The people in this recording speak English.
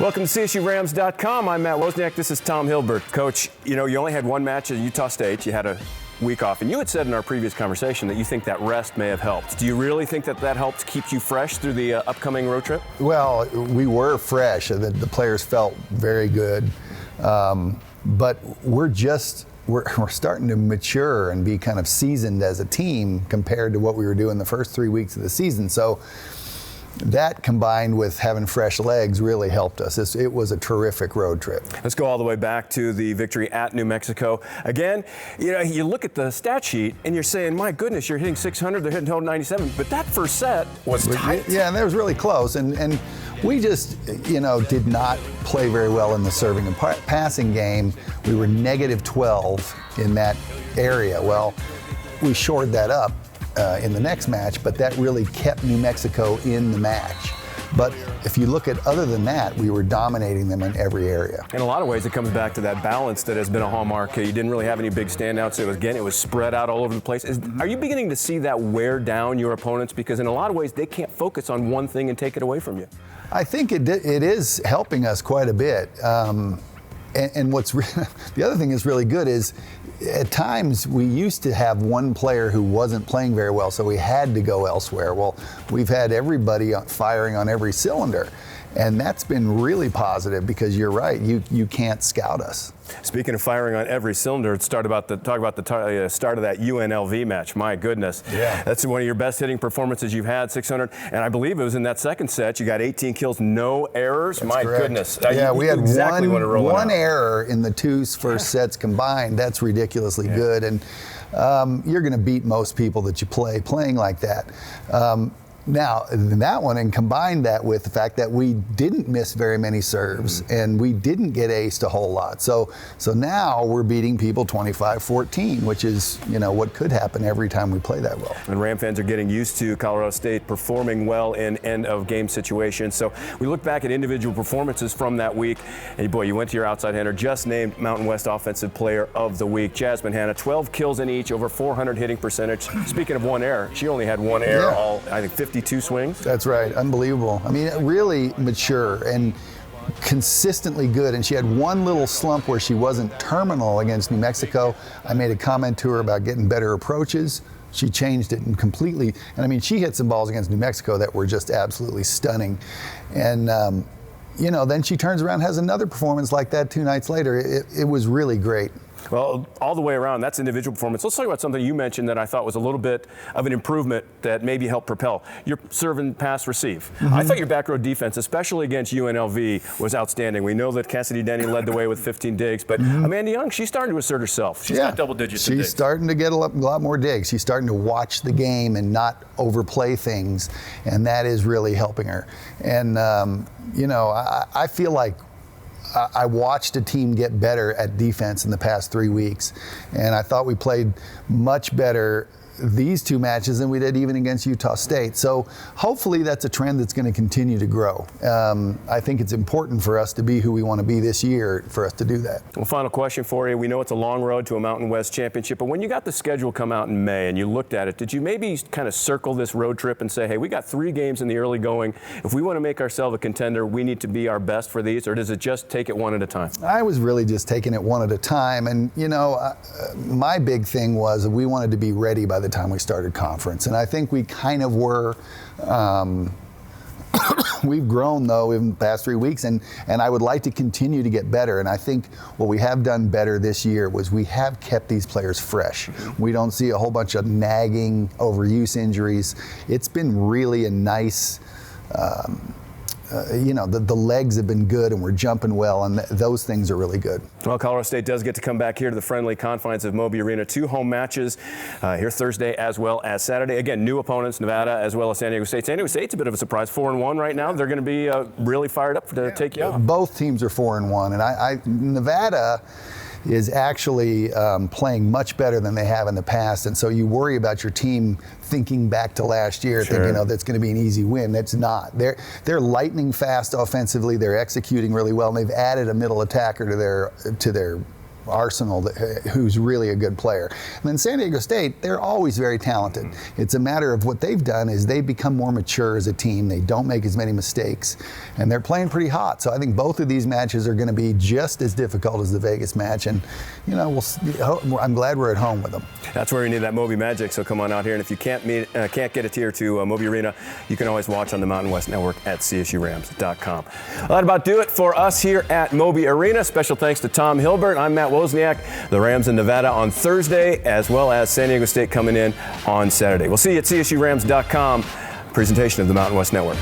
Welcome to CSURams.com. I'm Matt Wozniak. This is Tom Hilbert. Coach, you only had one match at Utah State. You had a week off, and you had said in our previous conversation that you think that rest may have helped. Do you really think that helped keep you fresh through the upcoming road trip? Well, we were fresh. The players felt very good, but we're starting to mature and be kind of seasoned as a team compared to what we were doing the first 3 weeks of the season. So that combined with having fresh legs really helped us. It was a terrific road trip. Let's go all the way back to the victory at New Mexico. Again, you look at the stat sheet and you're saying, my goodness, you're hitting 600, they're hitting total 97. But that first set was tight. Yeah, and that was really close. And we just, did not play very well in the serving and passing game. We were negative 12 in that area. Well, we shored that up in the next match, but that really kept New Mexico in the match. But if you look at other than that, we were dominating them in every area. In a lot of ways, it comes back to that balance that has been a hallmark. You didn't really have any big standouts. It was spread out all over the place. Are you beginning to see that wear down your opponents? Because in a lot of ways, they can't focus on one thing and take it away from you. I think it is helping us quite a bit. And what's the other thing that's really good is at times we used to have one player who wasn't playing very well, so we had to go elsewhere. Well, we've had everybody firing on every cylinder, and that's been really positive because you're right, you can't scout us. Speaking of firing on every cylinder, let's talk about the start of that UNLV match. My goodness. Yeah. That's one of your best hitting performances you've had, 600. And I believe it was in that second set. You got 18 kills, no errors. That's My correct. Goodness. Yeah, we had exactly one error in the two first sets combined. That's ridiculously good. And you're going to beat most people that you playing like that. Now, that one, and combine that with the fact that we didn't miss very many serves and we didn't get aced a whole lot. So now we're beating people 25-14, which is, what could happen every time we play that well. And Ram fans are getting used to Colorado State performing well in end-of-game situations. So we look back at individual performances from that week, and boy, you went to your outside hander, just named Mountain West Offensive Player of the Week. Jasmine Hanna, 12 kills in each, over 400 hitting percentage. Speaking of one error, she only had one error, all, I think, 52 swings. That's right, unbelievable. I mean, really mature and consistently good, and she had one little slump where she wasn't terminal against New Mexico. I made a comment to her about getting better approaches. She changed it and completely, and I mean, she hit some balls against New Mexico that were just absolutely stunning. And then she turns around, has another performance like that 2 nights later. It was really great. Well, all the way around, that's individual performance. Let's talk about something you mentioned that I thought was a little bit of an improvement that maybe helped propel your serve and pass receive. I thought your back row defense, especially against UNLV, was outstanding. We know that Cassidy Denny led the way with 15 digs, but Amanda Young, she's starting to assert herself. She's got double digits. She's starting to get a lot more digs. She's starting to watch the game and not overplay things, and that is really helping her. And, I feel like I watched a team get better at defense in the past 3 weeks, and I thought we played much better these 2 matches than we did even against Utah State. So hopefully that's a trend that's going to continue to grow. I think it's important for us to be who we want to be this year for us to do that. Well, final question for you. We know it's a long road to a Mountain West championship, but when you got the schedule come out in May and you looked at it, did you maybe kind of circle this road trip and say, hey, we got 3 games in the early going. If we want to make ourselves a contender, we need to be our best for these, or does it just take it one at a time? I was really just taking it one at a time, and my big thing was we wanted to be ready by the time we started conference, and I think we kind of were. We've grown though in the past 3 weeks, and I would like to continue to get better. And I think what we have done better this year was we have kept these players fresh. We don't see a whole bunch of nagging overuse injuries. It's been really a nice. The legs have been good and we're jumping well, and those things are really good. Well, Colorado State does get to come back here to the friendly confines of Moby Arena. 2 home matches here Thursday as well as Saturday. Again, new opponents, Nevada as well as San Diego State. San Diego State's a bit of a surprise, 4-1 right now. They're going to be really fired up to take you out. Both teams are 4-1, and Nevada is actually playing much better than they have in the past, and so you worry about your team thinking back to last year, thinking, that's going to be an easy win. That's not. They're lightning fast offensively. They're executing really well, and they've added a middle attacker to their arsenal who's really a good player. And then San Diego State, they're always very talented. It's a matter of what they've done is they've become more mature as a team. They don't make as many mistakes, and they're playing pretty hot. So I think both of these matches are going to be just as difficult as the Vegas match, and I'm glad we're at home with them. That's where you need that Moby magic. So come on out here, and if you can't get a tier to Moby Arena, you can always watch on the Mountain West Network at CSURams.com. Well, that about do it for us here at Moby Arena. Special thanks to Tom Hilbert. I'm Matt Wozniak. The Rams in Nevada on Thursday, as well as San Diego State coming in on Saturday. We'll see you at CSURams.com. Presentation of the Mountain West Network.